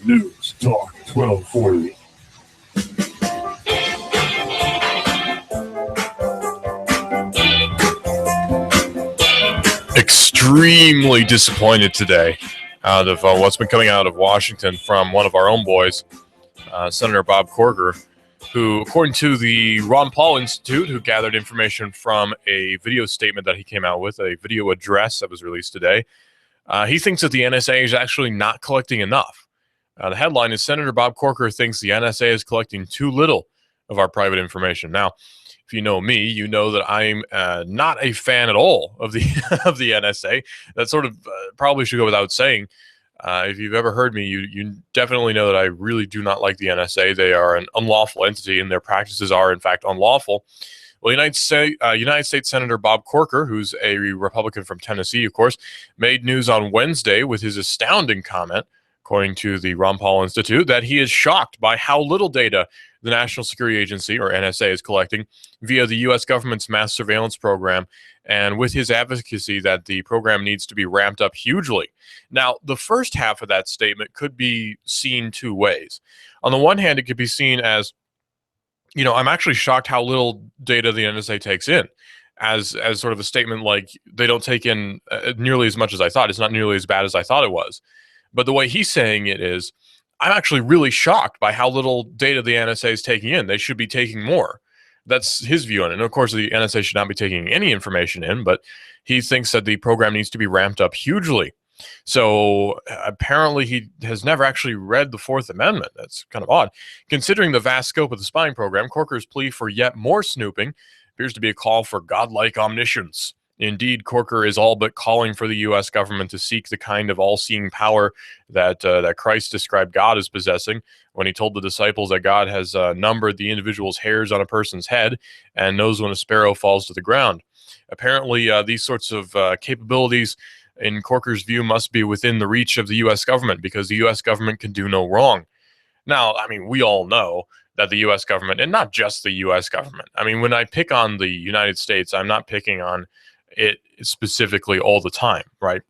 News Talk 1240. Extremely disappointed today out of what's been coming out of Washington from one of our own boys, Senator Bob Corker, who, according to the Ron Paul Institute, who gathered information from a video statement that he came out with, a video address that was released today, he thinks that the NSA is actually not collecting enough. The headline is Senator Bob Corker thinks the NSA is collecting too little of our private information. Now, if you know me, you know that I'm not a fan at all of the of the NSA. That sort of probably should go without saying. If you've ever heard me, you definitely know that I really do not like the NSA. They are an unlawful entity, and their practices are, in fact, unlawful. Well, United States Senator Bob Corker, who's a Republican from Tennessee, of course, made news on Wednesday with his astounding comment, according to the Ron Paul Institute, that he is shocked by how little data the National Security Agency, or NSA, is collecting via the U.S. government's mass surveillance program, and with his advocacy that the program needs to be ramped up hugely. Now, the first half of that statement could be seen two ways. On the one hand, it could be seen as, I'm actually shocked how little data the NSA takes in, as sort of a statement like they don't take in nearly as much as I thought. It's not nearly as bad as I thought it was. But the way he's saying it is, I'm actually really shocked by how little data the NSA is taking in. They should be taking more. That's his view on it. And of course, the NSA should not be taking any information in, but he thinks that the program needs to be ramped up hugely. So apparently he has never actually read the Fourth Amendment. That's kind of odd. Considering the vast scope of the spying program, Corker's plea for yet more snooping appears to be a call for godlike omniscience. Indeed, Corker is all but calling for the U.S. government to seek the kind of all-seeing power that Christ described God as possessing when he told the disciples that God has numbered the individual's hairs on a person's head and knows when a sparrow falls to the ground. Apparently, these sorts of capabilities, in Corker's view, must be within the reach of the U.S. government because the U.S. government can do no wrong. Now, I mean, we all know that the U.S. government, and not just the U.S. government, I mean, when I pick on the United States, I'm not picking on it specifically all the time, right?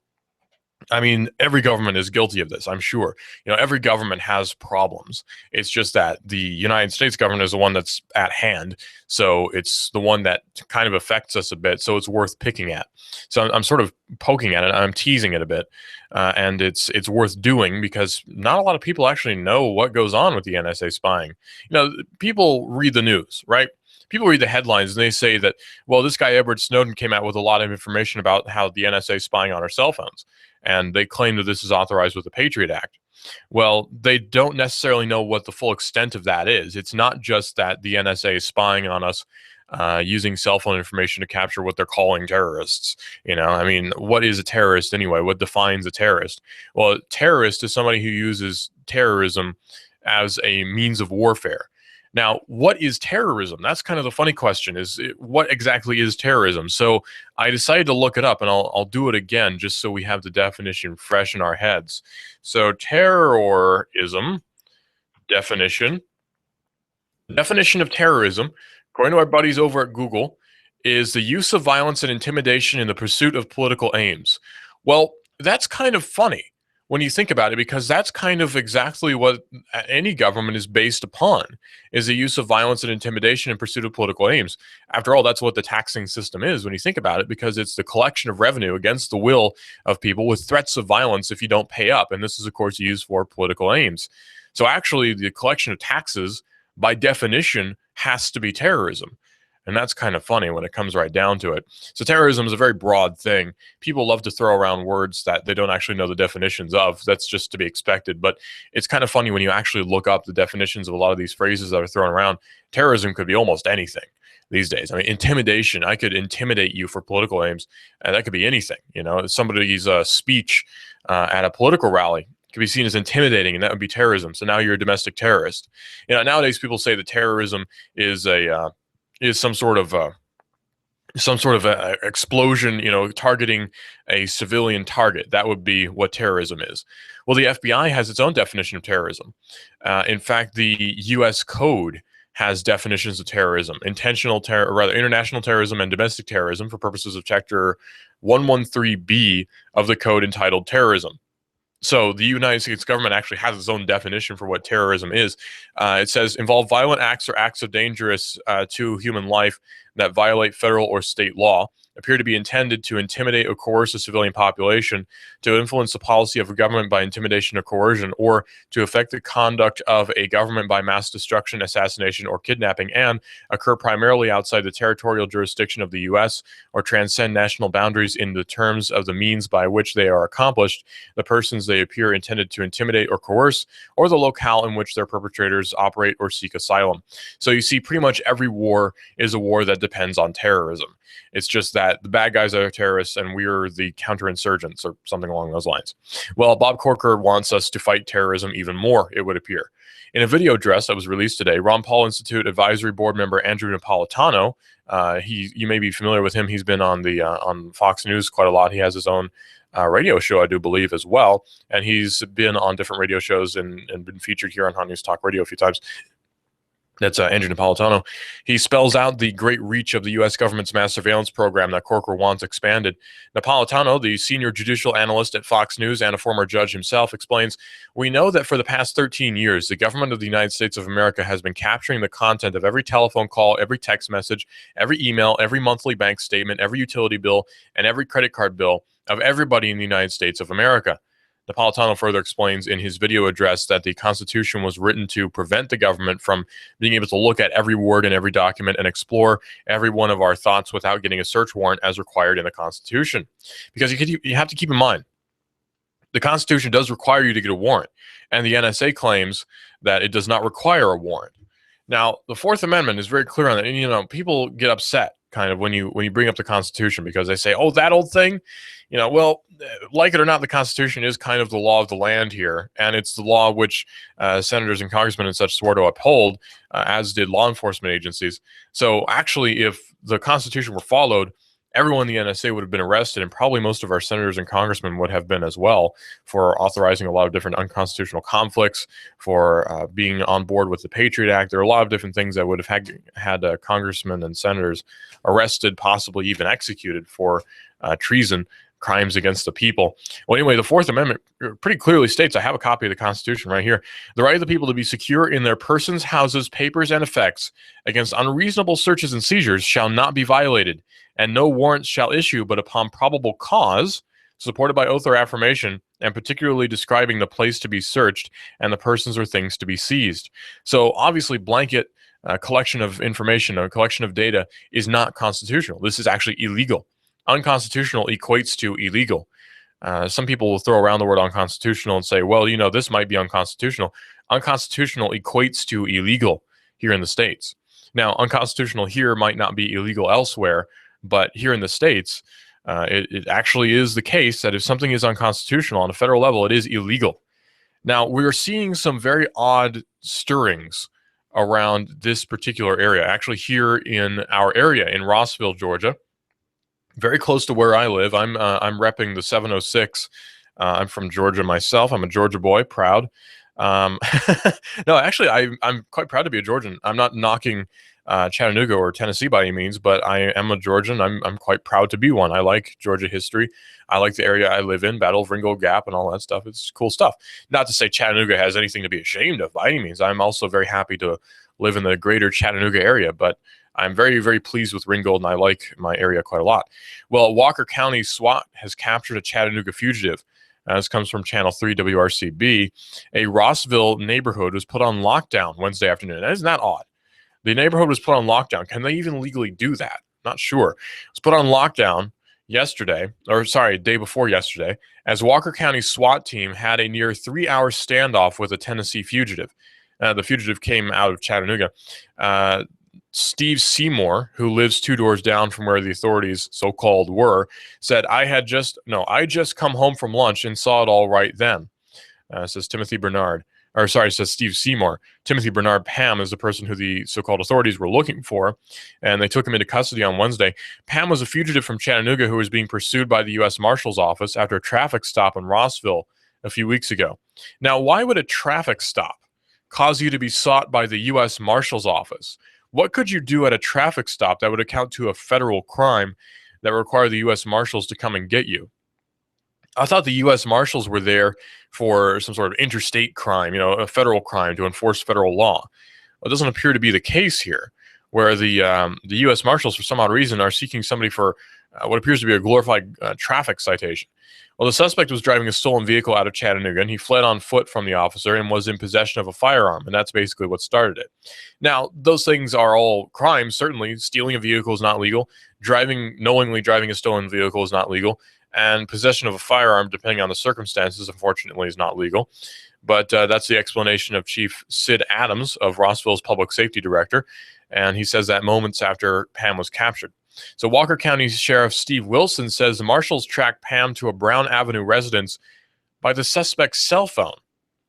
I mean, every government is guilty of this, I'm sure. Every government has problems. It's just that the United States government is the one that's at hand. So it's the one that kind of affects us a bit. So it's worth picking at. So I'm sort of poking at it. I'm teasing it a bit. And it's worth doing because not a lot of people actually know what goes on with the NSA spying. People read the news, right? People read the headlines and they say that, well, this guy Edward Snowden came out with a lot of information about how the NSA is spying on our cell phones. And they claim that this is authorized with the Patriot Act. Well, they don't necessarily know what the full extent of that is. It's not just that the NSA is spying on us using cell phone information to capture what they're calling terrorists. I mean, what is a terrorist anyway? What defines a terrorist? Well, a terrorist is somebody who uses terrorism as a means of warfare. Now, what is terrorism? That's kind of the funny question, what exactly is terrorism? So I decided to look it up, and I'll do it again just so we have the definition fresh in our heads. So terrorism, definition. The definition of terrorism, according to our buddies over at Google, is the use of violence and intimidation in the pursuit of political aims. Well, that's kind of funny when you think about it, because that's kind of exactly what any government is based upon, is the use of violence and intimidation in pursuit of political aims. After all, that's what the taxing system is when you think about it, because it's the collection of revenue against the will of people with threats of violence if you don't pay up. And this is, of course, used for political aims. So actually, the collection of taxes, by definition, has to be terrorism. And that's kind of funny when it comes right down to it. So terrorism is a very broad thing. People love to throw around words that they don't actually know the definitions of. That's just to be expected. But it's kind of funny when you actually look up the definitions of a lot of these phrases that are thrown around. Terrorism could be almost anything these days. I mean, intimidation. I could intimidate you for political aims, and that could be anything. Somebody's speech at a political rally could be seen as intimidating, and that would be terrorism. So now you're a domestic terrorist. Nowadays people say that terrorism is some sort of explosion, targeting a civilian target. That would be what terrorism is. Well, the FBI has its own definition of terrorism. In fact, the U.S. Code has definitions of terrorism: international terrorism and domestic terrorism for purposes of Chapter 113B of the Code entitled Terrorism. So the United States government actually has its own definition for what terrorism is. It says involve violent acts or acts of dangerous to human life that violate federal or state law, appear to be intended to intimidate or coerce a civilian population, to influence the policy of a government by intimidation or coercion, or to affect the conduct of a government by mass destruction, assassination, or kidnapping, and occur primarily outside the territorial jurisdiction of the U.S. or transcend national boundaries in the terms of the means by which they are accomplished, the persons they appear intended to intimidate or coerce, or the locale in which their perpetrators operate or seek asylum. So you see, pretty much every war is a war that depends on terrorism. It's just that the bad guys are terrorists and we're the counterinsurgents or something along those lines. Well, Bob Corker wants us to fight terrorism even more, it would appear. In a video address that was released today, Ron Paul Institute Advisory Board member Andrew Napolitano, you may be familiar with him. He's been on Fox News quite a lot. He has his own radio show, I do believe, as well. And he's been on different radio shows and been featured here on Hot News Talk Radio a few times. That's Andrew Napolitano. He spells out the great reach of the U.S. government's mass surveillance program that Corker wants expanded. Napolitano, the senior judicial analyst at Fox News and a former judge himself, explains, "We know that for the past 13 years, the government of the United States of America has been capturing the content of every telephone call, every text message, every email, every monthly bank statement, every utility bill, and every credit card bill of everybody in the United States of America." Napolitano further explains in his video address that the Constitution was written to prevent the government from being able to look at every word in every document and explore every one of our thoughts without getting a search warrant as required in the Constitution. Because you have to keep in mind, the Constitution does require you to get a warrant, and the NSA claims that it does not require a warrant. Now, the Fourth Amendment is very clear on that, and people get upset kind of when you bring up the Constitution because they say, "Oh, that old thing." Well, like it or not, the Constitution is kind of the law of the land here, and it's the law which senators and congressmen and such swore to uphold, as did law enforcement agencies. So actually, if the Constitution were followed, everyone in the NSA would have been arrested, and probably most of our senators and congressmen would have been as well for authorizing a lot of different unconstitutional conflicts, for being on board with the Patriot Act. There are a lot of different things that would have had congressmen and senators arrested, possibly even executed for treason, crimes against the people. Well, anyway, the Fourth Amendment pretty clearly states, I have a copy of the Constitution right here, the right of the people to be secure in their persons, houses, papers, and effects against unreasonable searches and seizures shall not be violated, and no warrants shall issue but upon probable cause, supported by oath or affirmation, and particularly describing the place to be searched and the persons or things to be seized. So obviously, blanket collection of information, a collection of data is not constitutional. This is actually illegal. Unconstitutional equates to illegal. Some people will throw around the word unconstitutional and say, well, this might be unconstitutional. Unconstitutional equates to illegal here in the States. Now, unconstitutional here might not be illegal elsewhere, but here in the States, it actually is the case that if something is unconstitutional on a federal level, it is illegal. Now, we're seeing some very odd stirrings around this particular area. Actually, here in our area, in Rossville, Georgia, very close to where I live. I'm repping the 706. I'm from Georgia myself. I'm a Georgia boy, proud. No, actually, I'm quite proud to be a Georgian. I'm not knocking Chattanooga or Tennessee by any means, but I am a Georgian. I'm quite proud to be one. I like Georgia history. I like the area I live in, Battle of Ringgold Gap and all that stuff. It's cool stuff. Not to say Chattanooga has anything to be ashamed of by any means. I'm also very happy to live in the greater Chattanooga area, but I'm very, very pleased with Ringgold, and I like my area quite a lot. Well, Walker County SWAT has captured a Chattanooga fugitive. This comes from Channel 3 WRCB. A Rossville neighborhood was put on lockdown Wednesday afternoon. Isn't that odd? The neighborhood was put on lockdown. Can they even legally do that? Not sure. It was put on lockdown day before yesterday, as Walker County SWAT team had a near 3-hour standoff with a Tennessee fugitive. The fugitive came out of Chattanooga. Steve Seymour, who lives 2 doors down from where the authorities, so-called, were, said, I just come home from lunch and saw it all right then, says Steve Seymour. Timothy Bernard Pam is the person who the so-called authorities were looking for, and they took him into custody on Wednesday. Pam was a fugitive from Chattanooga who was being pursued by the U.S. Marshal's Office after a traffic stop in Rossville a few weeks ago. Now, why would a traffic stop cause you to be sought by the U.S. Marshal's Office? What could you do at a traffic stop that would account to a federal crime that would require the U.S. Marshals to come and get you? I thought the U.S. Marshals were there for some sort of interstate crime, a federal crime to enforce federal law. Well, it doesn't appear to be the case here, where the U.S. Marshals, for some odd reason, are seeking somebody for what appears to be a glorified traffic citation. Well, the suspect was driving a stolen vehicle out of Chattanooga, and he fled on foot from the officer and was in possession of a firearm, and that's basically what started it. Now, those things are all crimes, certainly. Stealing a vehicle is not legal. Knowingly driving a stolen vehicle is not legal. And possession of a firearm, depending on the circumstances, unfortunately, is not legal. But that's the explanation of Chief Sid Adams of Rossville's public safety director, and he says that moments after Pam was captured. So Walker County Sheriff Steve Wilson says the marshals tracked Pam to a Brown Avenue residence by the suspect's cell phone.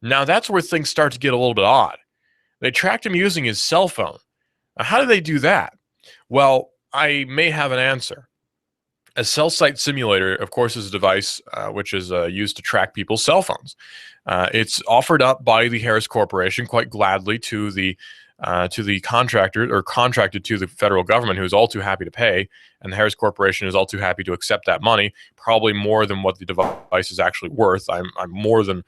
Now that's where things start to get a little bit odd. They tracked him using his cell phone. Now, how did they do that? Well, I may have an answer. A cell site simulator, of course, is a device which is used to track people's cell phones. It's offered up by the Harris Corporation quite gladly to the contractor, or contracted to the federal government, who is all too happy to pay, and the Harris Corporation is all too happy to accept that money, probably more than what the device is actually worth. I'm more than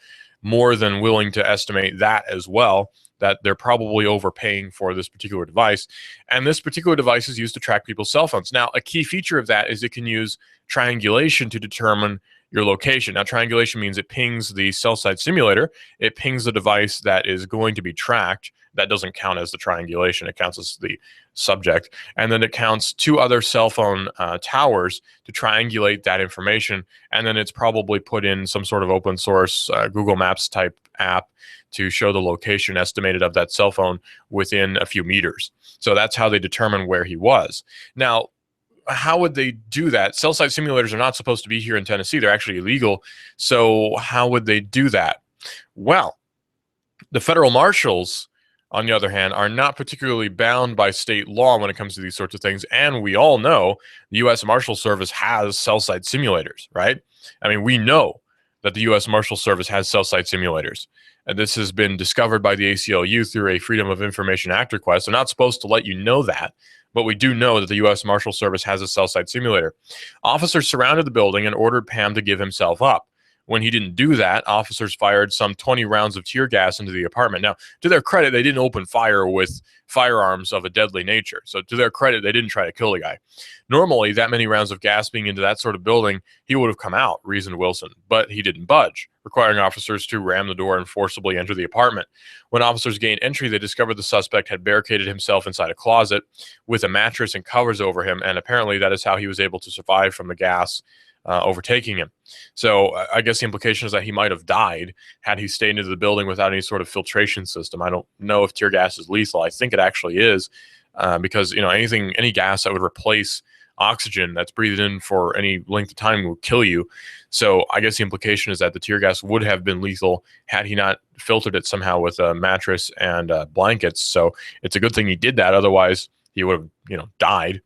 willing to estimate that as well, that they're probably overpaying for this particular device. And this particular device is used to track people's cell phones. Now, a key feature of that is it can use triangulation to determine your location. Now, triangulation means it pings the cell site simulator, it pings the device that is going to be tracked. That doesn't count as the triangulation, it counts as the subject. And then it counts 2 other cell phone towers to triangulate that information. And then it's probably put in some sort of open source Google Maps type app to show the location estimated of that cell phone within a few meters. So that's how they determine where he was. Now, how would they do that? Cell site simulators are not supposed to be here in Tennessee. They're actually illegal. So how would they do that? Well, the federal marshals, on the other hand, are not particularly bound by state law when it comes to these sorts of things. And we all know the U.S. Marshal Service has cell site simulators, right? I mean, we know that the U.S. Marshal Service has cell site simulators. And this has been discovered by the ACLU through a Freedom of Information Act request. They're not supposed to let you know that, but we do know that the U.S. Marshal Service has a cell site simulator. Officers surrounded the building and ordered Pam to give himself up. When he didn't do that, officers fired some 20 rounds of tear gas into the apartment. Now, to their credit, they didn't open fire with firearms of a deadly nature. So to their credit, they didn't try to kill the guy. Normally, that many rounds of gas being into that sort of building, he would have come out, reasoned Wilson. But he didn't budge, requiring officers to ram the door and forcibly enter the apartment. When officers gained entry, they discovered the suspect had barricaded himself inside a closet with a mattress and covers over him, and apparently that is how he was able to survive from the gas overtaking him. So I guess the implication is that he might have died had he stayed into the building without any sort of filtration system. I don't know if tear gas is lethal. I think it actually is, because any gas that would replace oxygen that's breathed in for any length of time will kill you. So I guess the implication is that the tear gas would have been lethal had he not filtered it somehow with a mattress and blankets. So it's a good thing he did that. Otherwise, he would have, died.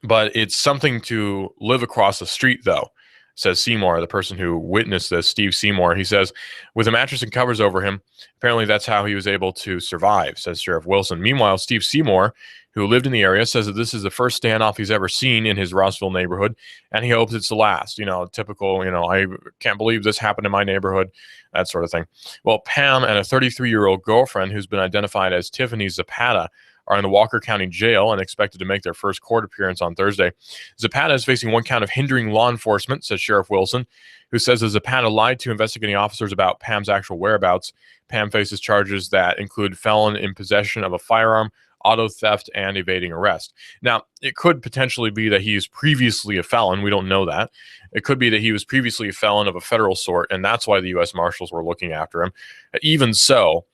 But it's something to live across the street, though, says Seymour, the person who witnessed this, Steve Seymour. He says, with a mattress and covers over him, apparently that's how he was able to survive, says Sheriff Wilson. Meanwhile, Steve Seymour, who lived in the area, says that this is the first standoff he's ever seen in his Rossville neighborhood, and he hopes it's the last. Typical, I can't believe this happened in my neighborhood, that sort of thing. Well, Pam and a 33-year-old girlfriend who's been identified as Tiffany Zapata are in the Walker County Jail and expected to make their first court appearance on Thursday. Zapata is facing one count of hindering law enforcement, says Sheriff Wilson, who says that Zapata lied to investigating officers about Pam's actual whereabouts. Pam faces charges that include felon in possession of a firearm, auto theft, and evading arrest. Now, it could potentially be that he is previously a felon. We don't know that. It could be that he was previously a felon of a federal sort, and that's why the U.S. Marshals were looking after him. Even so,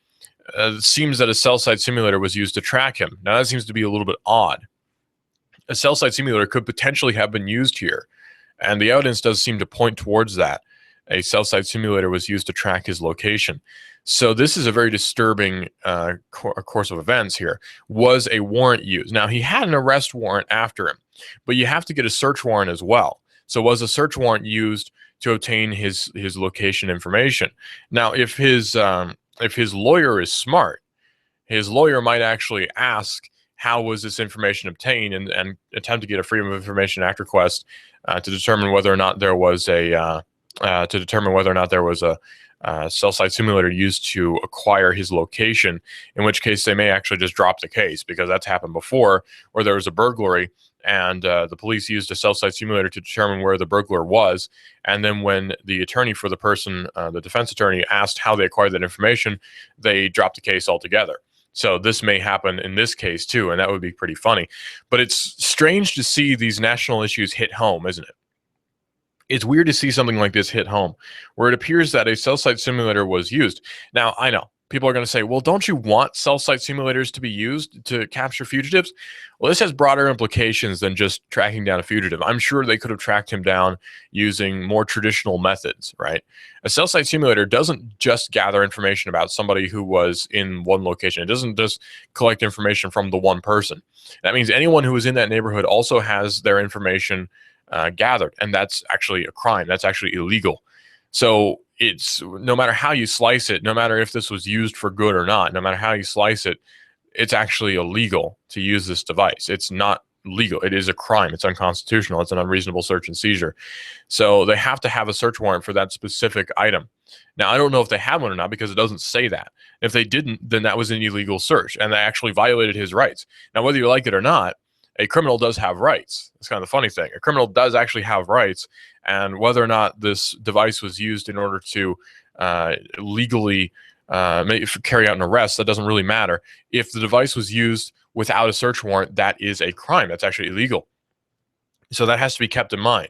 it seems that a cell site simulator was used to track him. Now, that seems to be a little bit odd. A cell site simulator could potentially have been used here, and the evidence does seem to point towards that. A cell site simulator was used to track his location. So this is a very disturbing course of events here. Was a warrant used? Now, he had an arrest warrant after him, but you have to get a search warrant as well. So was a search warrant used to obtain his location information? Now, if his lawyer is smart, his lawyer might actually ask, how was this information obtained, and attempt to get a Freedom of Information Act request to determine whether or not there was a to determine whether or not there was a cell site simulator used to acquire his location, in which case they may actually just drop the case, because that's happened before, where there was a burglary and the police used a cell site simulator to determine where the burglar was. And then when the attorney for the person, the defense attorney, asked how they acquired that information, they dropped the case altogether. So this may happen in this case too, and that would be pretty funny. But it's strange to see these national issues hit home, isn't it? It's weird to see something like this hit home, where it appears that a cell site simulator was used. Now, I know people are going to say, well, don't you want cell site simulators to be used to capture fugitives? Well, this has broader implications than just tracking down a fugitive. I'm sure they could have tracked him down using more traditional methods, right? A cell site simulator doesn't just gather information about somebody who was in one location. It doesn't just collect information from the one person. That means anyone who is in that neighborhood also has their information gathered, and that's actually a crime. That's actually illegal. So it's, no matter how you slice it, no matter if this was used for good or not, no matter how you slice it, it's actually illegal to use this device. It's not legal. It is a crime. It's unconstitutional. It's an unreasonable search and seizure. So they have to have a search warrant for that specific item. Now, I don't know if they have one or not, because it doesn't say that. If they didn't, then that was an illegal search, and they actually violated his rights. Now, whether you like it or not, a criminal does have rights. That's kind of the funny thing. A criminal does actually have rights, and whether or not this device was used in order to legally carry out an arrest, that doesn't really matter. If the device was used without a search warrant, that is a crime. That's actually illegal. So that has to be kept in mind.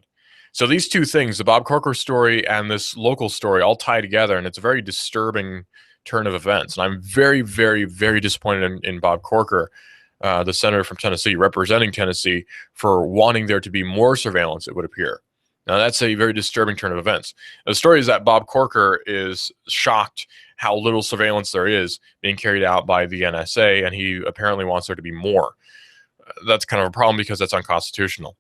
So these two things, the Bob Corker story and this local story, all tie together, and it's a very disturbing turn of events. And I'm very, very, very disappointed in Bob Corker, the senator from Tennessee, representing Tennessee, for wanting there to be more surveillance, it would appear. Now, that's a very disturbing turn of events. The story is that Bob Corker is shocked how little surveillance there is being carried out by the NSA, and he apparently wants there to be more. That's kind of a problem, because that's unconstitutional.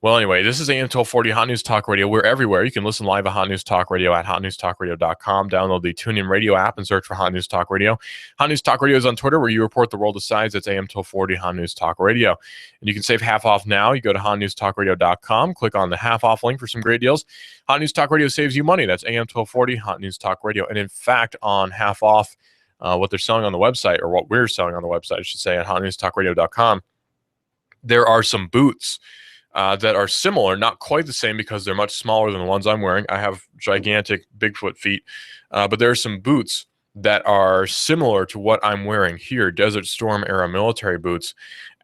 Well, anyway, this is AM 1240 Hot News Talk Radio. We're everywhere. You can listen live at Hot News Talk Radio at hotnewstalkradio.com. Download the TuneIn Radio app and search for Hot News Talk Radio. Hot News Talk Radio is on Twitter, where you report the world of sides. It's AM 1240 Hot News Talk Radio. And you can save half off now. You go to hotnewstalkradio.com, click on the half off link for some great deals. Hot News Talk Radio saves you money. That's AM 1240 Hot News Talk Radio. And in fact, on half off, what they're selling on the website, or what we're selling on the website, I should say, at hotnewstalkradio.com, there are some boots that are similar, not quite the same, because they're much smaller than the ones I'm wearing. I have gigantic Bigfoot feet, but there are some boots that are similar to what I'm wearing here, Desert Storm era military boots.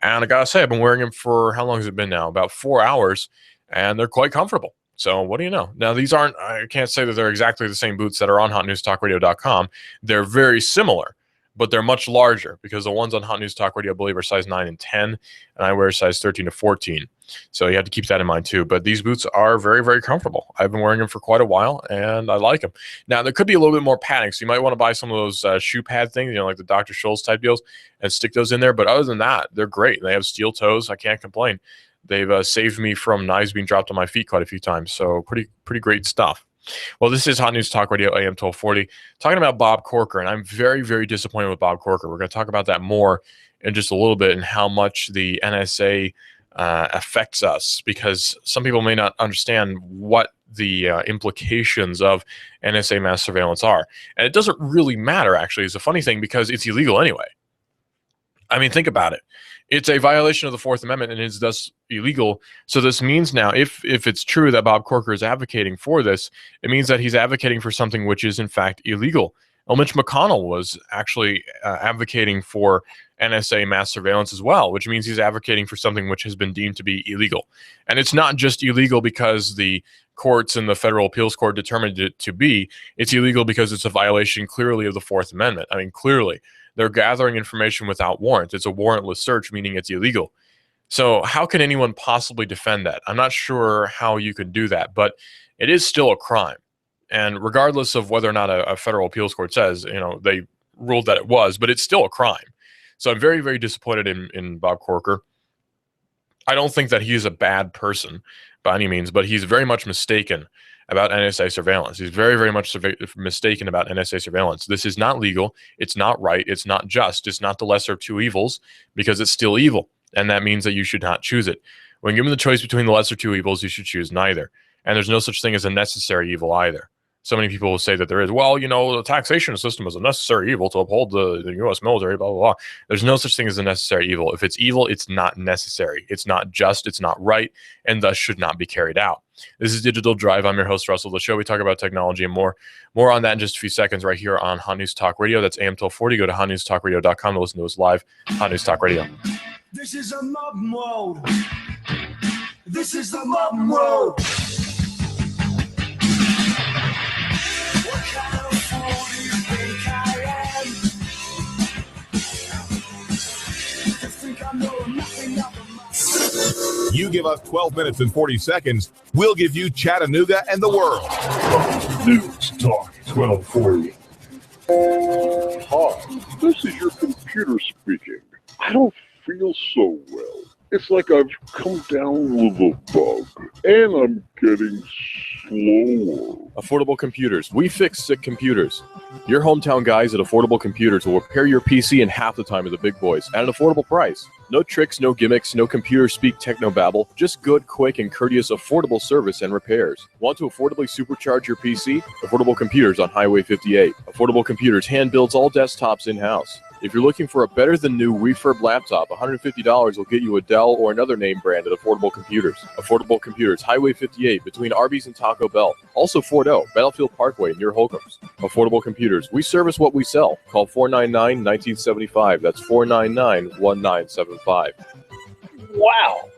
And I gotta say, I've been wearing them for, how long has it been now? About 4 hours, and they're quite comfortable. So what do you know? Now, these aren't, I can't say that they're exactly the same boots that are on hotnewstalkradio.com. They're very similar, but they're much larger, because the ones on Hot News Talk Radio, I believe, are size 9 and 10, and I wear size 13 to 14. So you have to keep that in mind too. But these boots are very, very comfortable. I've been wearing them for quite a while, and I like them. Now, there could be a little bit more padding, so you might want to buy some of those shoe pad things, like the Dr. Scholl's type deals, and stick those in there. But other than that, they're great. They have steel toes. I can't complain. They've saved me from knives being dropped on my feet quite a few times. So pretty great stuff. Well, this is Hot News Talk Radio, AM 1240, talking about Bob Corker, and I'm very, very disappointed with Bob Corker. We're going to talk about that more in just a little bit, and how much the NSA affects us, because some people may not understand what the implications of NSA mass surveillance are. And it doesn't really matter, actually. It's a funny thing, because it's illegal anyway. I mean, think about it. It's a violation of the Fourth Amendment, and is thus illegal. So this means now, if it's true that Bob Corker is advocating for this, it means that he's advocating for something which is in fact illegal. Well, Mitch McConnell was actually advocating for NSA mass surveillance as well, which means he's advocating for something which has been deemed to be illegal. And it's not just illegal because the courts and the Federal Appeals Court determined it to be. It's illegal because it's a violation clearly of the Fourth Amendment. I mean, clearly. They're gathering information without warrant. It's a warrantless search, meaning it's illegal. So how can anyone possibly defend that? I'm not sure how you can do that, but it is still a crime. And regardless of whether or not a federal appeals court says, they ruled that it was, but it's still a crime. So I'm very, very disappointed in Bob Corker. I don't think that he's a bad person by any means, but he's very much mistaken about NSA surveillance. He's very, very much mistaken about NSA surveillance. This is not legal. It's not right. It's not just. It's not the lesser of two evils, because it's still evil. And that means that you should not choose it. When given the choice between the lesser two evils, you should choose neither. And there's no such thing as a necessary evil either. So many people will say that there is. Well, the taxation system is a necessary evil to uphold the U.S. military, blah, blah, blah. There's no such thing as a necessary evil. If it's evil, it's not necessary. It's not just, it's not right, and thus should not be carried out. This is Digital Drive. I'm your host, Russell. The show, we talk about technology and more. More on that in just a few seconds right here on Hot News Talk Radio. That's AM 1240. Go to hotnewstalkradio.com to listen to us live. Hot News Talk Radio. This is a mob mode. This is the mob mode. What kind of fool do you think I am? You think I know nothing about my... You give us 12 minutes and 40 seconds, we'll give you Chattanooga and the world. News Talk 1240. Hi, this is your computer speaking. I don't feel so well. It's like I've come down with a bug, and I'm getting slower. Affordable Computers. We fix sick computers. Your hometown guys at Affordable Computers will repair your PC in half the time of the big boys at an affordable price. No tricks, no gimmicks, no computer speak technobabble. Just good, quick, and courteous affordable service and repairs. Want to affordably supercharge your PC? Affordable Computers on Highway 58. Affordable Computers hand builds all desktops in-house. If you're looking for a better-than-new refurb laptop, $150 will get you a Dell or another name brand at Affordable Computers. Affordable Computers, Highway 58, between Arby's and Taco Bell. Also Fort O, Battlefield Parkway, near Holcomb's. Affordable Computers, we service what we sell. Call 499-1975. That's 499-1975. Wow,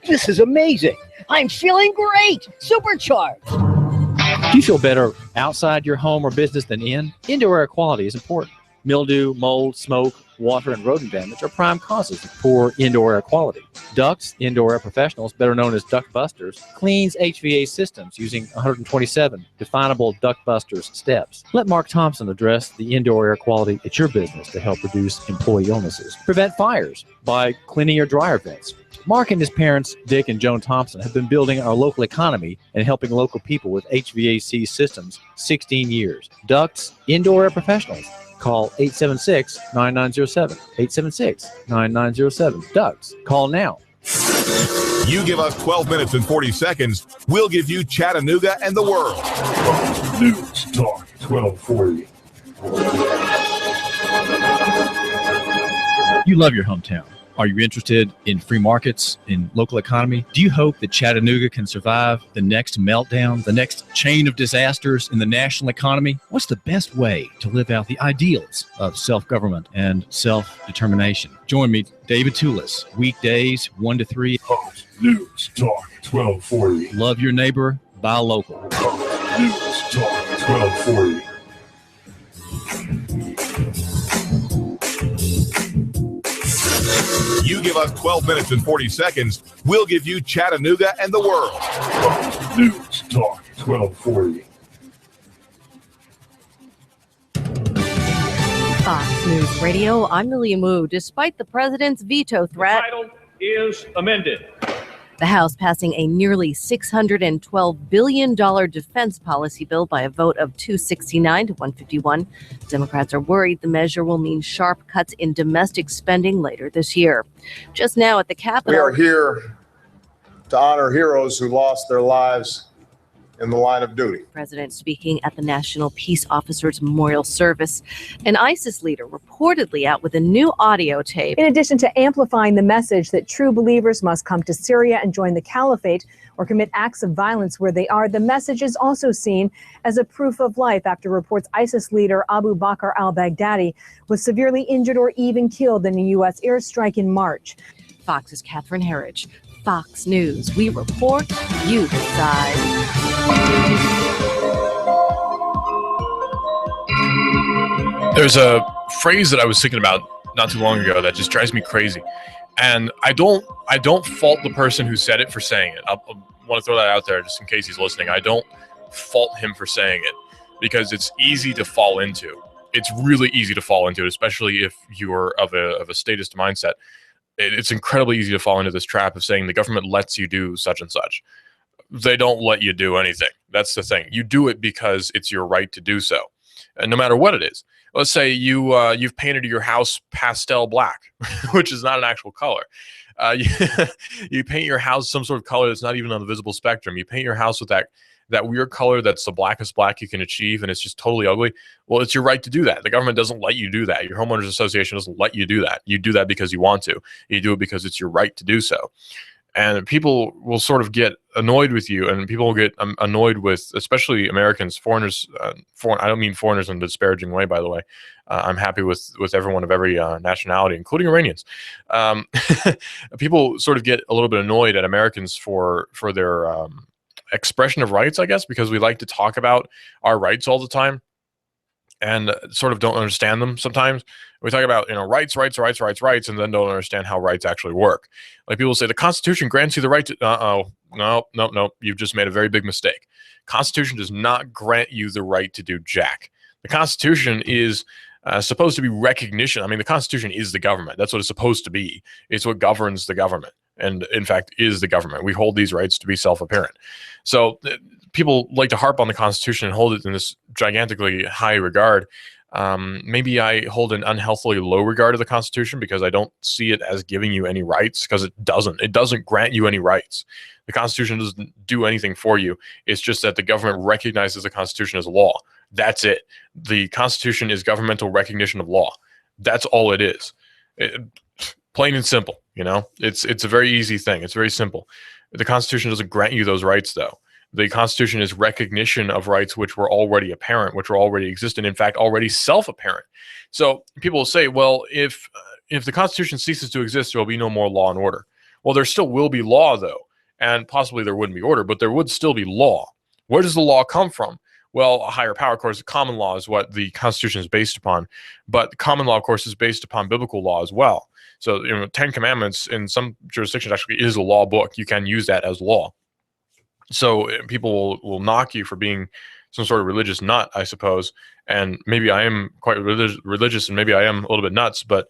this is amazing. I'm feeling great. Supercharged. Do you feel better outside your home or business than in? Indoor air quality is important. Mildew, mold, smoke, water, and rodent damage are prime causes of poor indoor air quality. Ducts, Indoor Air Professionals, better known as Duct Busters, cleans HVAC systems using 127 definable Duct Busters steps. Let Mark Thompson address the indoor air quality at your business to help reduce employee illnesses. Prevent fires by cleaning your dryer vents. Mark and his parents, Dick and Joan Thompson, have been building our local economy and helping local people with HVAC systems 16 years. Ducts, Indoor Air Professionals. Call 876-9907. 876-9907. Ducks. Call now. You give us 12 minutes and 40 seconds, we'll give you Chattanooga and the world. News Talk 1240. You love your hometown. Are you interested in free markets, in local economy? Do you hope that Chattanooga can survive the next meltdown, the next chain of disasters in the national economy? What's the best way to live out the ideals of self-government and self-determination? Join me, David Toulis, weekdays 1 to 3. Host News Talk 1240. Love your neighbor, buy local. News Talk 1240. You give us 12 minutes and 40 seconds, we'll give you Chattanooga and the world. News Talk 1240. Fox News Radio, I'm Lilia Moo. Despite the president's veto threat, The title is amended. the House passing a nearly $612 billion defense policy bill by a vote of 269 to 151. Democrats are worried the measure will mean sharp cuts in domestic spending later this year. Just now at the Capitol. We are here to honor heroes who lost their lives in the line of duty. President speaking at the National Peace Officers Memorial Service. An ISIS leader reportedly out with a new audio tape. In addition to amplifying the message that true believers must come to Syria and join the caliphate or commit acts of violence where they are, the message is also seen as a proof of life after reports ISIS leader Abu Bakr al-Baghdadi was severely injured or even killed in a U.S. airstrike in March. Fox's Catherine Herridge. Fox News. We report, you decide. There's a phrase that I was thinking about not too long ago that just drives me crazy. And I don't fault the person who said it for saying it. I want to throw that out there just in case he's listening. I don't fault him for saying it because it's easy to fall into. It's really easy to fall into it, especially if you're of a statist mindset. It's incredibly easy to fall into this trap of saying the government lets you do such and such. They don't let you do anything. That's the thing. You do it because it's your right to do so, and no matter what it is. Let's say you've painted your house pastel black, which is not an actual color. You, you paint your house some sort of color that's not even on the visible spectrum. You paint your house with that weird color that's the blackest black you can achieve, and it's just totally ugly. Well, it's your right to do that. The government doesn't let you do that. Your homeowners association doesn't let you do that. You do that because you want to. You do it because it's your right to do so. And people will sort of get annoyed with you, and people will get annoyed with, especially Americans, foreigners. I don't mean foreigners in a disparaging way, by the way. I'm happy with everyone of every nationality, including Iranians. People sort of get a little bit annoyed at Americans for their expression of rights, I guess, because we like to talk about our rights all the time and sort of don't understand them sometimes. We talk about, rights, and then don't understand how rights actually work. Like people say, the Constitution grants you the right to, no, you've just made a very big mistake. Constitution does not grant you the right to do jack. The Constitution is supposed to be recognition. I mean, the Constitution is the government. That's what it's supposed to be. It's what governs the government, and in fact is the government. We hold these rights to be self-apparent. So people like to harp on the Constitution and hold it in this gigantically high regard. Maybe I hold an unhealthily low regard of the Constitution because I don't see it as giving you any rights, because it doesn't grant you any rights. The Constitution doesn't do anything for you. It's just that the government recognizes the Constitution as law. That's it. The Constitution is governmental recognition of law. That's all it is. Plain and simple, it's a very easy thing. It's very simple. The Constitution doesn't grant you those rights, though. The Constitution is recognition of rights which were already apparent, which were already existent, in fact, already self-apparent. So people will say, well, if the Constitution ceases to exist, there will be no more law and order. Well, there still will be law, though, and possibly there wouldn't be order, but there would still be law. Where does the law come from? Well, a higher power, of course, common law is what the Constitution is based upon, but common law, of course, is based upon biblical law as well. So, 10 Commandments in some jurisdictions actually is a law book. You can use that as law. So people will knock you for being some sort of religious nut, I suppose. And maybe I am quite religious, and maybe I am a little bit nuts, but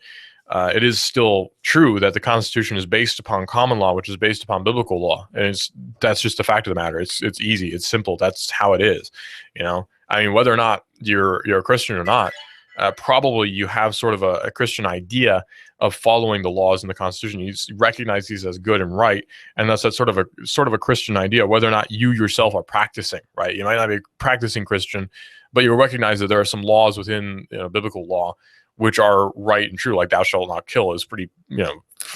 it is still true that the Constitution is based upon common law, which is based upon biblical law. And that's just the fact of the matter. It's easy. It's simple. That's how it is. I mean, whether or not you're a Christian or not, probably you have sort of a Christian idea of following the laws in the Constitution. You recognize these as good and right, and that's sort of a Christian idea. Whether or not you yourself are practicing, right? You might not be a practicing Christian, but you recognize that there are some laws within biblical law which are right and true. Like thou shalt not kill is pretty.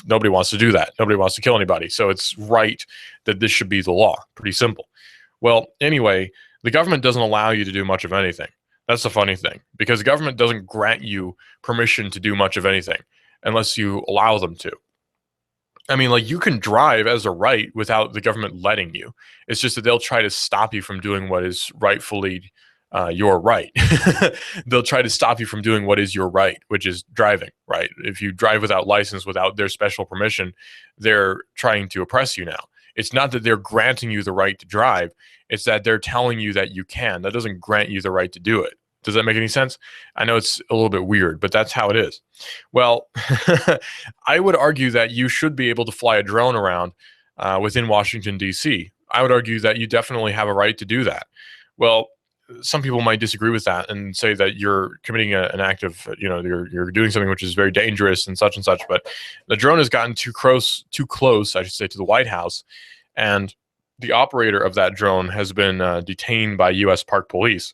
Nobody wants to do that. Nobody wants to kill anybody. So it's right that this should be the law. Pretty simple. Well, anyway, the government doesn't allow you to do much of anything. That's the funny thing, because the government doesn't grant you permission to do much of anything unless you allow them to. I mean, like, you can drive as a right without the government letting you. It's just that they'll try to stop you from doing what is rightfully your right. They'll try to stop you from doing what is your right, which is driving, right? If you drive without license, without their special permission, they're trying to oppress you now. It's not that they're granting you the right to drive. It's that they're telling you that you can. That doesn't grant you the right to do it. Does that make any sense? I know it's a little bit weird, but that's how it is. Well, I would argue that you should be able to fly a drone around within Washington, D.C. I would argue that you definitely have a right to do that. Well, some people might disagree with that and say that you're committing an act of, you're doing something which is very dangerous and such, but the drone has gotten too close, I should say, to the White House, and the operator of that drone has been detained by U.S. Park Police.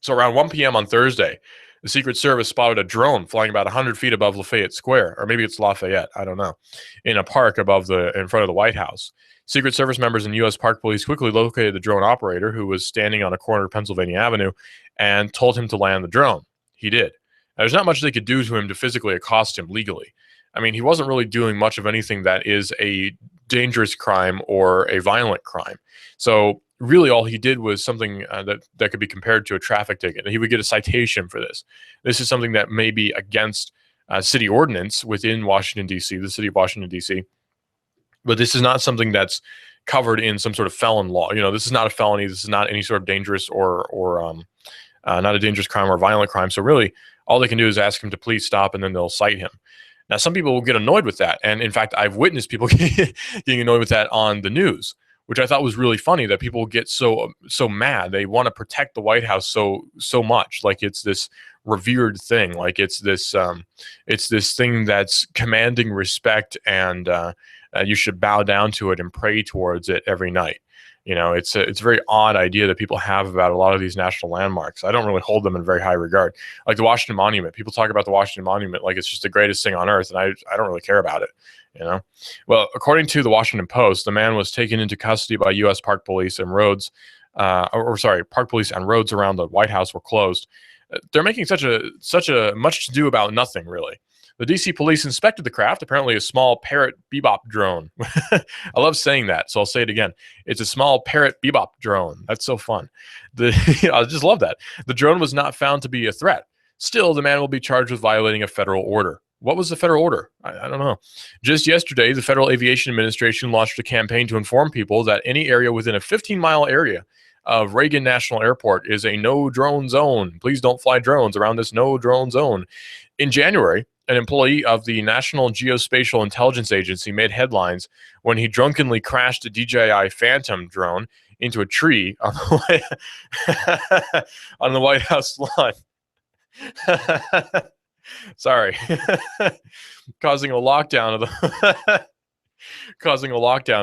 So around 1 p.m. on Thursday, the Secret Service spotted a drone flying about 100 feet above Lafayette Square, or maybe it's Lafayette, I don't know, in a park in front of the White House. Secret Service members and U.S. Park Police quickly located the drone operator, who was standing on a corner of Pennsylvania Avenue, and told him to land the drone. He did. Now, there's not much they could do to him to physically accost him legally. I mean, he wasn't really doing much of anything that is a dangerous crime or a violent crime. So really all he did was something that could be compared to a traffic ticket. And he would get a citation for this. This is something that may be against city ordinance within Washington, D.C., the city of Washington, D.C., but this is not something that's covered in some sort of felon law. This is not a felony. This is not any sort of dangerous or not a dangerous crime or violent crime. So really, all they can do is ask him to please stop, and then they'll cite him. Now, some people will get annoyed with that. And in fact, I've witnessed people getting annoyed with that on the news, which I thought was really funny that people get so mad. They want to protect the White House so much, like it's this revered thing, like it's this thing that's commanding respect, and you should bow down to it and pray towards it every night. It's a very odd idea that people have about a lot of these national landmarks. I don't really hold them in very high regard. Like the Washington Monument, people talk about the Washington Monument like it's just the greatest thing on earth, and I don't really care about it. Well, according to the Washington Post, the man was taken into custody by U.S. Park Police and roads, Park Police and roads around the White House were closed. They're making such a much to do about nothing, really. The D.C. police inspected the craft, apparently a small Parrot Bebop drone. I love saying that, so I'll say it again. It's a small Parrot Bebop drone. That's so fun. I just love that. The drone was not found to be a threat. Still, the man will be charged with violating a federal order. What was the federal order? I don't know. Just yesterday, the Federal Aviation Administration launched a campaign to inform people that any area within a 15-mile area of Reagan National Airport is a no-drone zone. Please don't fly drones around this no-drone zone. In January, an employee of the National Geospatial Intelligence Agency made headlines when he drunkenly crashed a DJI Phantom drone into a tree on the White House lawn. Sorry. causing a lockdown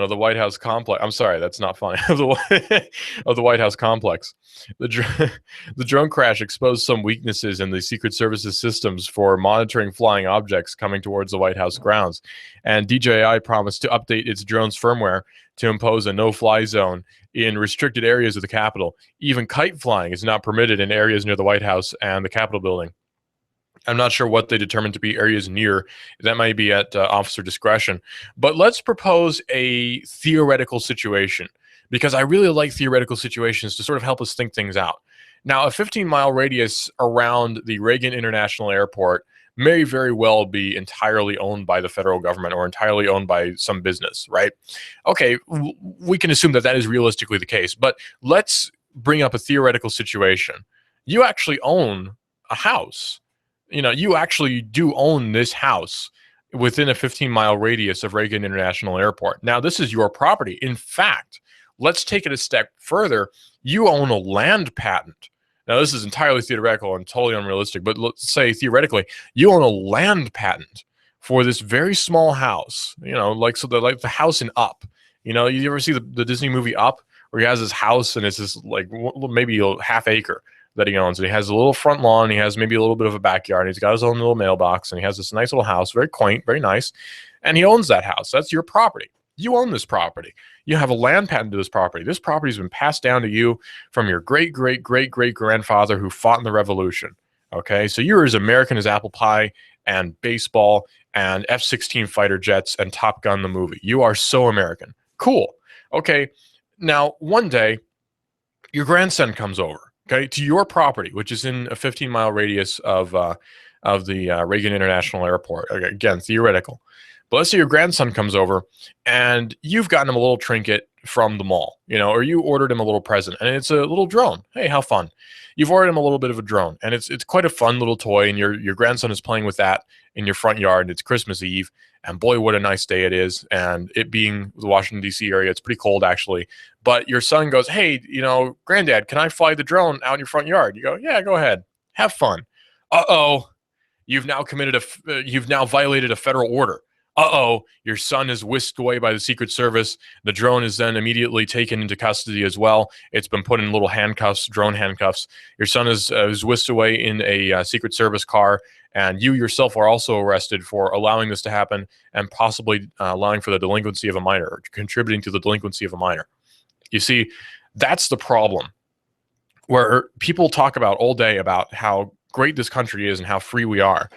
of the White House complex. I'm sorry, that's not funny. of the White House complex. The drone crash exposed some weaknesses in the Secret Service's systems for monitoring flying objects coming towards the White House grounds, and DJI promised to update its drone's firmware to impose a no-fly zone in restricted areas of the Capitol. Even kite flying is not permitted in areas near the White House and the Capitol building. I'm not sure what they determined to be areas near. That might be at officer discretion. But let's propose a theoretical situation, because I really like theoretical situations to sort of help us think things out. Now, a 15-mile radius around the Reagan International Airport may very well be entirely owned by the federal government or entirely owned by some business, right? Okay, we can assume that that is realistically the case. But let's bring up a theoretical situation. You actually own a house. You actually do own this house within a 15-mile radius of Reagan International Airport. Now, this is your property. In fact, let's take it a step further. You own a land patent. Now, this is entirely theoretical and totally unrealistic, but let's say theoretically, you own a land patent for this very small house, like the house in Up. You ever see the Disney movie Up, where he has his house and it's this like maybe a half acre that he owns, and he has a little front lawn, he has maybe a little bit of a backyard, and he's got his own little mailbox, and he has this nice little house, very quaint, very nice, and he owns that house. That's your property. You own this property. You have a land patent to this property. This property has been passed down to you from your great-great-great-great-grandfather who fought in the Revolution. Okay, so you're as American as apple pie and baseball and F-16 fighter jets and Top Gun the movie. You are so American. Cool. Okay, now one day your grandson comes over, okay, to your property, which is in a 15-mile radius of the Reagan International Airport. Again, theoretical. But let's say your grandson comes over and you've gotten him a little trinket from the mall, or you ordered him a little present, and it's a little drone. Hey, how fun. You've ordered him a little bit of a drone, and it's quite a fun little toy, and your grandson is playing with that in your front yard, and it's Christmas Eve, and boy, what a nice day it is. And it being the Washington, D.C. area, it's pretty cold, actually. But your son goes, hey, Granddad, can I fly the drone out in your front yard? You go, yeah, go ahead. Have fun. Uh-oh. You've now violated a federal order. Uh-oh, your son is whisked away by the Secret Service. The drone is then immediately taken into custody as well. It's been put in little handcuffs, drone handcuffs. Your son is whisked away in a Secret Service car, and you yourself are also arrested for allowing this to happen and possibly allowing for the delinquency of a minor, or contributing to the delinquency of a minor. You see, that's the problem, where people talk about all day about how great this country is and how free we are.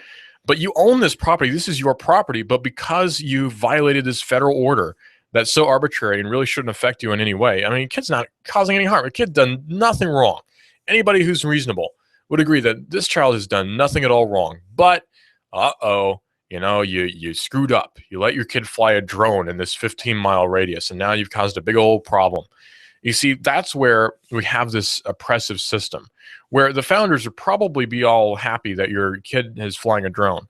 But you own this property. This is your property. But because you violated this federal order that's so arbitrary and really shouldn't affect you in any way. I mean, a kid's not causing any harm. A kid done nothing wrong. Anybody who's reasonable would agree that this child has done nothing at all wrong. But, you screwed up. You let your kid fly a drone in this 15-mile radius, and now you've caused a big old problem. You see, that's where we have this oppressive system, where the founders would probably be all happy that your kid is flying a drone.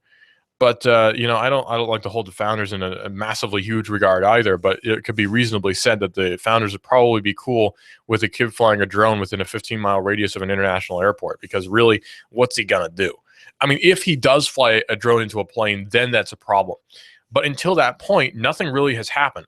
But I don't like to hold the founders in a massively huge regard either. But it could be reasonably said that the founders would probably be cool with a kid flying a drone within a 15-mile radius of an international airport, because really, what's he gonna do? I mean, if he does fly a drone into a plane, then that's a problem. But until that point, nothing really has happened.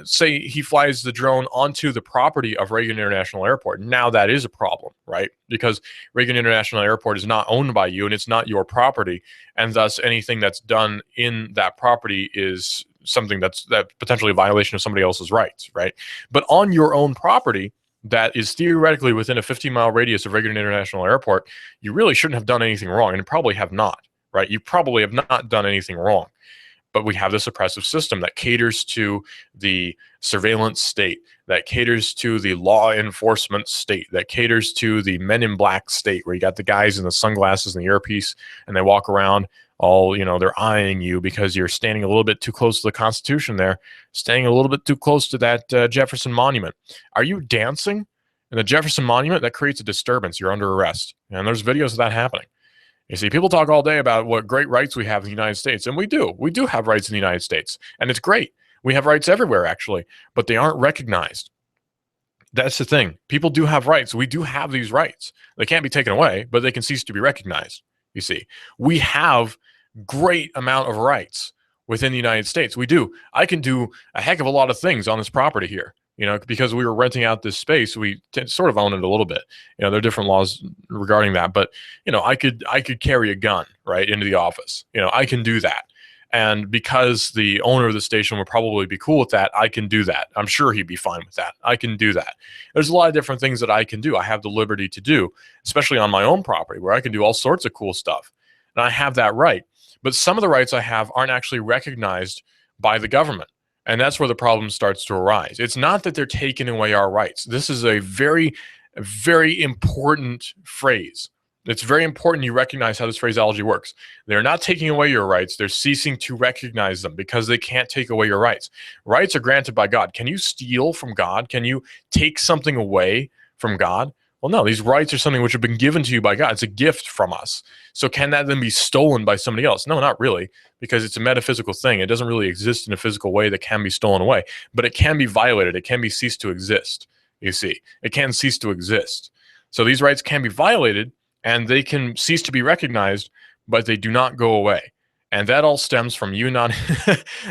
Say he flies the drone onto the property of Reagan International Airport. Now that is a problem, right? Because Reagan International Airport is not owned by you and it's not your property. And thus anything that's done in that property is something that's potentially a violation of somebody else's rights, right? But on your own property that is theoretically within a 15-mile radius of Reagan International Airport, you really shouldn't have done anything wrong, and you probably have not, right? You probably have not done anything wrong. But we have this oppressive system that caters to the surveillance state, that caters to the law enforcement state, that caters to the men in black state, where you got the guys in the sunglasses and the earpiece, and they walk around all, they're eyeing you because you're standing a little bit too close to the Constitution there, standing a little bit too close to that Jefferson Monument. Are you dancing in the Jefferson Monument? That creates a disturbance. You're under arrest. And there's videos of that happening. You see, people talk all day about what great rights we have in the United States, and we do. We do have rights in the United States, and it's great. We have rights everywhere, actually, but they aren't recognized. That's the thing. People do have rights. We do have these rights. They can't be taken away, but they can cease to be recognized, you see. We have great amount of rights within the United States. We do. I can do a heck of a lot of things on this property here. Because we were renting out this space, we sort of own it a little bit. There are different laws regarding that, but I could carry a gun right into the office. I can do that, and because the owner of the station would probably be cool with that, I can do that. I'm sure he'd be fine with that. I can do that. There's a lot of different things that I can do. I have the liberty to do, especially on my own property, where I can do all sorts of cool stuff, and I have that right. But some of the rights I have aren't actually recognized by the government. And that's where the problem starts to arise. It's not that they're taking away our rights. This is a very, very important phrase. It's very important you recognize how this phraseology works. They're not taking away your rights. They're ceasing to recognize them because they can't take away your rights. Rights are granted by God. Can you steal from God? Can you take something away from God? Well, no, these rights are something which have been given to you by God. It's a gift from us. So can that then be stolen by somebody else? No, not really, because it's a metaphysical thing. It doesn't really exist in a physical way that can be stolen away, but it can be violated. It can be ceased to exist, you see. It can cease to exist. So these rights can be violated, and they can cease to be recognized, but they do not go away. And that all stems from you not,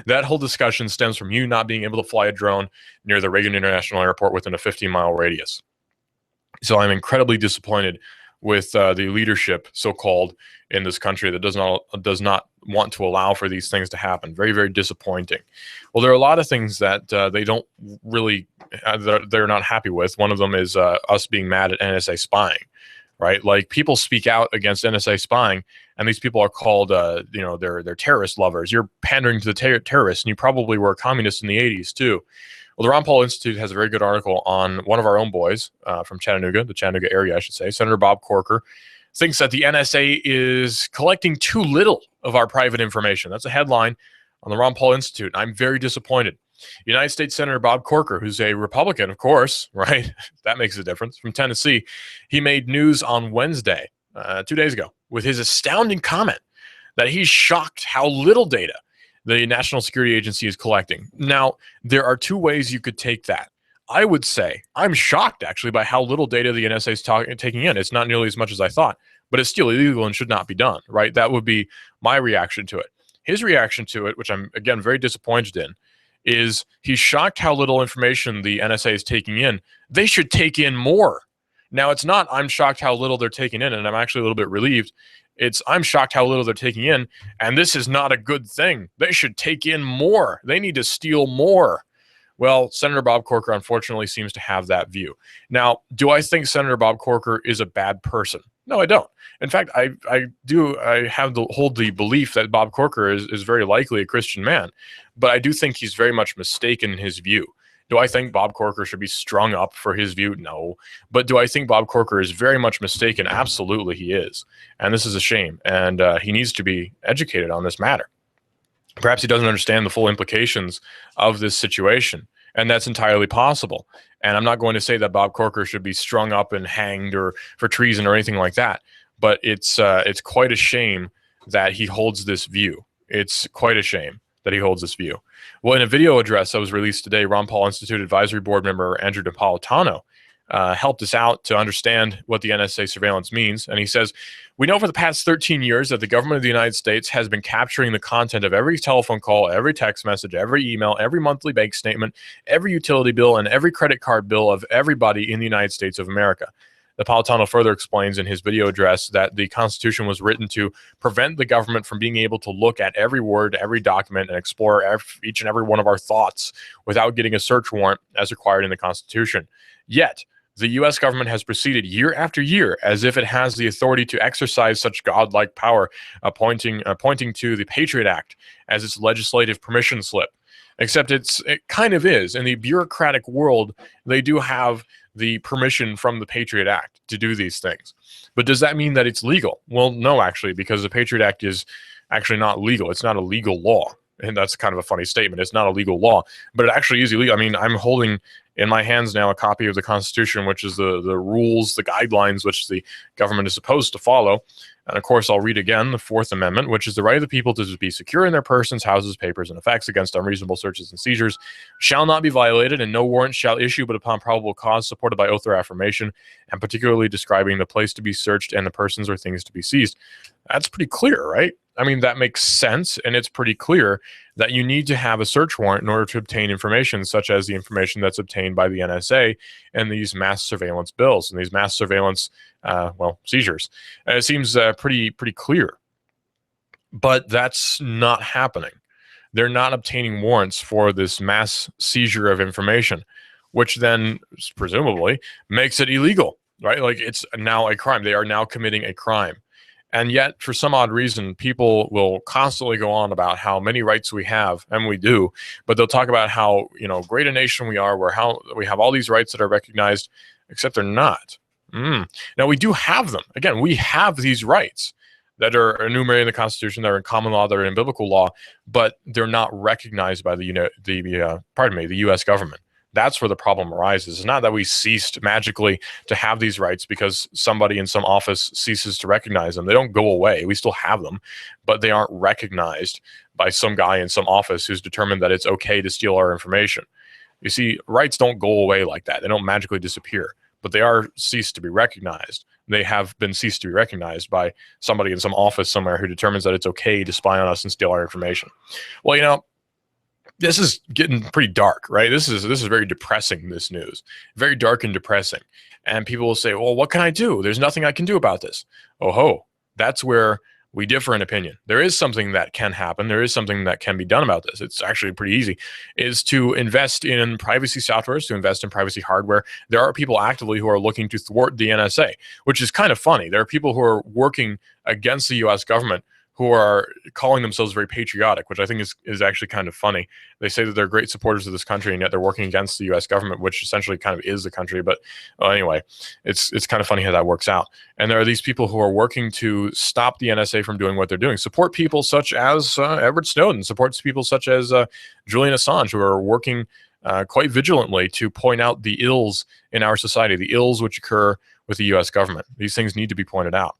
that whole discussion stems from you not being able to fly a drone near the Reagan International Airport within a 15-mile radius. So I'm incredibly disappointed with the leadership, so-called, in this country that does not want to allow for these things to happen. Very, very disappointing. Well, there are a lot of things that they don't really, they're not happy with. One of them is us being mad at NSA spying, right? Like, people speak out against NSA spying, and these people are called, they're terrorist lovers. You're pandering to the terrorists, and you probably were a communist in the 80s too. Well, the Ron Paul Institute has a very good article on one of our own boys from Chattanooga, the Chattanooga area, I should say. Senator Bob Corker thinks that the NSA is collecting too little of our private information. That's a headline on the Ron Paul Institute. I'm very disappointed. United States Senator Bob Corker, who's a Republican, of course, right? That makes a difference, from Tennessee. He made news on Wednesday, 2 days ago, with his astounding comment that he's shocked how little data the National Security Agency is collecting. Now, there are two ways you could take that. I would say I'm shocked, actually, by how little data the NSA is taking in. It's not nearly as much as I thought, but it's still illegal and should not be done, right? That would be my reaction to it. His reaction to it, which I'm, again, very disappointed in, is he's shocked how little information the NSA is taking in. They should take in more. Now, it's not I'm shocked how little they're taking in, and I'm actually a little bit relieved. It's I'm shocked how little they're taking in, and this is not a good thing. They should take in more. They need to steal more. Well, Senator Bob Corker, unfortunately, seems to have that view. Now, do I think Senator Bob Corker is a bad person? No, I don't. In fact, I hold the belief that Bob Corker is very likely a Christian man, but I do think he's very much mistaken in his view. Do I think Bob Corker should be strung up for his view? No. But do I think Bob Corker is very much mistaken? Absolutely he is. And this is a shame. And he needs to be educated on this matter. Perhaps he doesn't understand the full implications of this situation. And that's entirely possible. And I'm not going to say that Bob Corker should be strung up and hanged or for treason or anything like that. But it's quite a shame that he holds this view. It's quite a shame that he holds this view. Well, in a video address that was released today, Ron Paul Institute Advisory Board member Andrew Napolitano helped us out to understand what the NSA surveillance means. And he says, we know for the past 13 years that the government of the United States has been capturing the content of every telephone call, every text message, every email, every monthly bank statement, every utility bill, and every credit card bill of everybody in the United States of America. Napolitano further explains in his video address that the Constitution was written to prevent the government from being able to look at every word, every document, and explore each and every one of our thoughts without getting a search warrant as required in the Constitution. Yet, the U.S. government has proceeded year after year as if it has the authority to exercise such godlike power, pointing to the Patriot Act as its legislative permission slip. Except it kind of is. In the bureaucratic world, they do have the permission from the Patriot Act to do these things. But does that mean that it's legal? Well, no, actually, because the Patriot Act is actually not legal. It's not a legal law. And that's kind of a funny statement. It's not a legal law, but it actually is illegal. I mean, I'm holding in my hands now a copy of the Constitution, which is the rules, the guidelines which the government is supposed to follow. And of course, I'll read again the Fourth Amendment, which is the right of the people to be secure in their persons, houses, papers, and effects against unreasonable searches and seizures shall not be violated, and no warrant shall issue but upon probable cause supported by oath or affirmation, and particularly describing the place to be searched and the persons or things to be seized. That's pretty clear, right? I mean, that makes sense, and it's pretty clear that you need to have a search warrant in order to obtain information, such as the information that's obtained by the NSA and these mass surveillance bills and these mass surveillance, seizures. And it seems pretty clear. But that's not happening. They're not obtaining warrants for this mass seizure of information, which then presumably makes it illegal, right? Like, it's now a crime. They are now committing a crime. And yet, for some odd reason, people will constantly go on about how many rights we have, and we do, but they'll talk about how, great a nation we are, where how we have all these rights that are recognized, except they're not. Now, we do have them. Again, we have these rights that are enumerated in the Constitution, that are in common law, that are in biblical law, but they're not recognized by the U.S. government. That's where the problem arises. It's not that we ceased magically to have these rights because somebody in some office ceases to recognize them. They don't go away. We still have them, but they aren't recognized by some guy in some office who's determined that it's okay to steal our information. You see, rights don't go away like that. They don't magically disappear, but they are ceased to be recognized. They have been ceased to be recognized by somebody in some office somewhere who determines that it's okay to spy on us and steal our information. Well, this is getting pretty dark, right? This is very depressing, this news. Very dark and depressing. And people will say, well, what can I do? There's nothing I can do about this. Oh, that's where we differ in opinion. There is something that can happen. There is something that can be done about this. It's actually pretty easy, is to invest in privacy softwares, to invest in privacy hardware. There are people actively who are looking to thwart the NSA, which is kind of funny. There are people who are working against the U.S. government who are calling themselves very patriotic, which I think is actually kind of funny. They say that they're great supporters of this country, and yet they're working against the U.S. government, which essentially kind of is the country. But anyway, it's kind of funny how that works out. And there are these people who are working to stop the NSA from doing what they're doing. Support people such as Edward Snowden, supports people such as Julian Assange, who are working quite vigilantly to point out the ills in our society, the ills which occur with the U.S. government. These things need to be pointed out.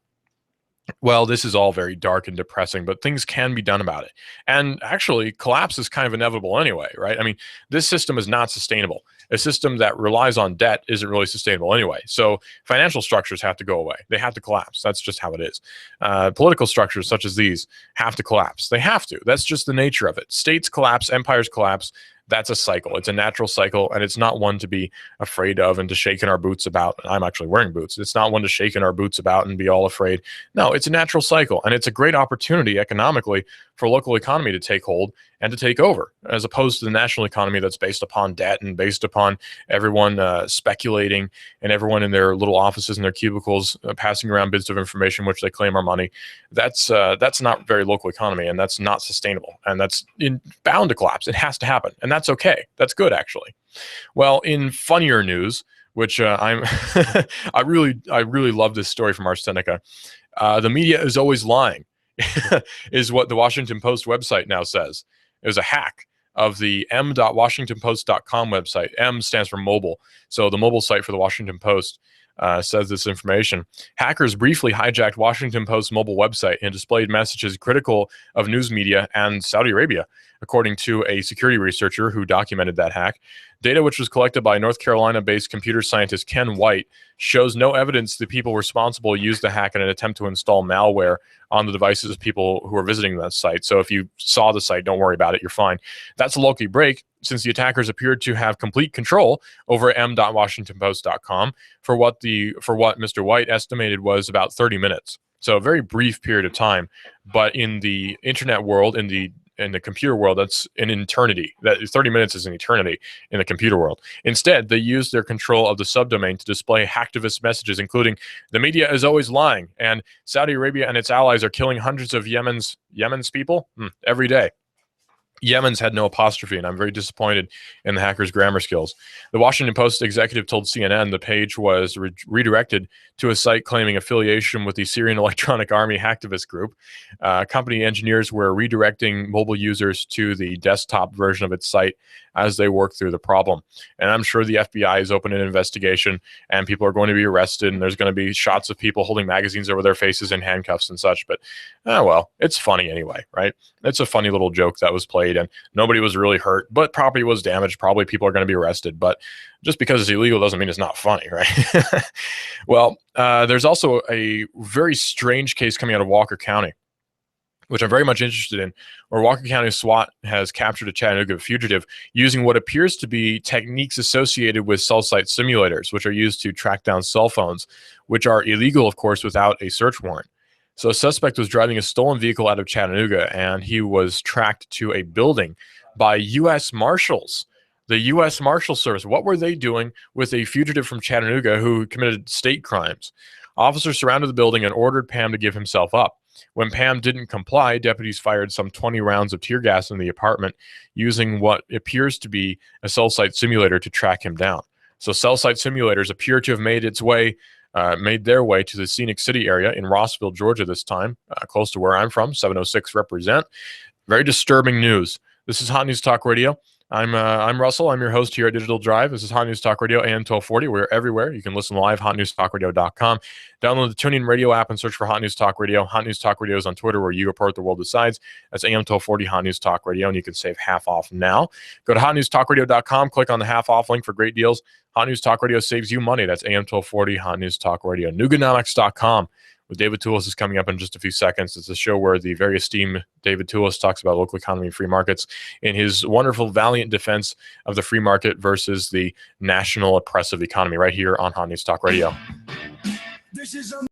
Well, this is all very dark and depressing, but things can be done about it. And actually, collapse is kind of inevitable anyway, right? I mean, this system is not sustainable. A system that relies on debt isn't really sustainable anyway. So financial structures have to go away. They have to collapse. That's just how it is. Political structures such as these have to collapse. They have to. That's just the nature of it. States collapse, empires collapse. That's a cycle. It's a natural cycle, and it's not one to be afraid of and to shake in our boots about. I'm actually wearing boots. It's not one to shake in our boots about and be all afraid. No, it's a natural cycle, and it's a great opportunity economically for local economy to take hold and to take over, as opposed to the national economy that's based upon debt and based upon everyone speculating and everyone in their little offices and their cubicles passing around bits of information which they claim are money. That's not very local economy, and that's not sustainable, and that's bound to collapse. It has to happen, and that's okay. That's good, actually. Well, in funnier news, which I really love this story from Ars Technica. The media is always lying, is what the Washington Post website now says. It was a hack of the m.washingtonpost.com website. M stands for mobile. So the mobile site for the Washington Post says this information. Hackers briefly hijacked Washington Post's mobile website and displayed messages critical of news media and Saudi Arabia, according to a security researcher who documented that hack. Data which was collected by North Carolina-based computer scientist Ken White shows no evidence the people responsible used the hack in an attempt to install malware on the devices of people who are visiting that site. So if you saw the site, don't worry about it. You're fine. That's a lucky break, since the attackers appeared to have complete control over m.washingtonpost.com for what Mr. White estimated was about 30 minutes. So a very brief period of time. But in the internet world, in the computer world, that's an eternity. That 30 minutes is an eternity in the computer world. Instead, they used their control of the subdomain to display hacktivist messages, including "the media is always lying" and "Saudi Arabia and its allies are killing hundreds of Yemen's people every day." Yemen's had no apostrophe, and I'm very disappointed in the hackers' grammar skills. The Washington Post executive told CNN the page was redirected to a site claiming affiliation with the Syrian Electronic Army hacktivist group. Company engineers were redirecting mobile users to the desktop version of its site as they work through the problem. And I'm sure the FBI is opening an investigation, and people are going to be arrested, and there's going to be shots of people holding magazines over their faces in handcuffs and such. But, well, it's funny anyway, right? It's a funny little joke that was played, and nobody was really hurt, but property was damaged. Probably people are going to be arrested, but just because it's illegal doesn't mean it's not funny, right? Well, there's also a very strange case coming out of Walker County, which I'm very much interested in, where Walker County SWAT has captured a Chattanooga fugitive using what appears to be techniques associated with cell site simulators, which are used to track down cell phones, which are illegal, of course, without a search warrant. So a suspect was driving a stolen vehicle out of Chattanooga, and he was tracked to a building by U.S. Marshals. The U.S. Marshal Service, what were they doing with a fugitive from Chattanooga who committed state crimes? Officers surrounded the building and ordered Pam to give himself up. When Pam didn't comply, deputies fired some 20 rounds of tear gas in the apartment using what appears to be a cell site simulator to track him down. So cell site simulators appear to have made their way to the Scenic City area in Rossville, Georgia this time, close to where I'm from, 706 represent. Very disturbing news. This is Hot News Talk Radio. I'm Russell. I'm your host here at Digital Drive. This is Hot News Talk Radio, AM 1240. We're everywhere. You can listen live, hotnewstalkradio.com. Download the TuneIn Radio app and search for Hot News Talk Radio. Hot News Talk Radio is on Twitter, where you report the world decides. That's AM 1240 Hot News Talk Radio, and you can save half off now. Go to hotnewstalkradio.com, click on the half off link for great deals. Hot News Talk Radio saves you money. That's AM 1240 Hot News Talk Radio. Nuganomics.com. With David Toulis is coming up in just a few seconds. It's a show where the very esteemed David Toulis talks about local economy and free markets in his wonderful, valiant defense of the free market versus the national oppressive economy right here on Hot News Talk Radio. This is a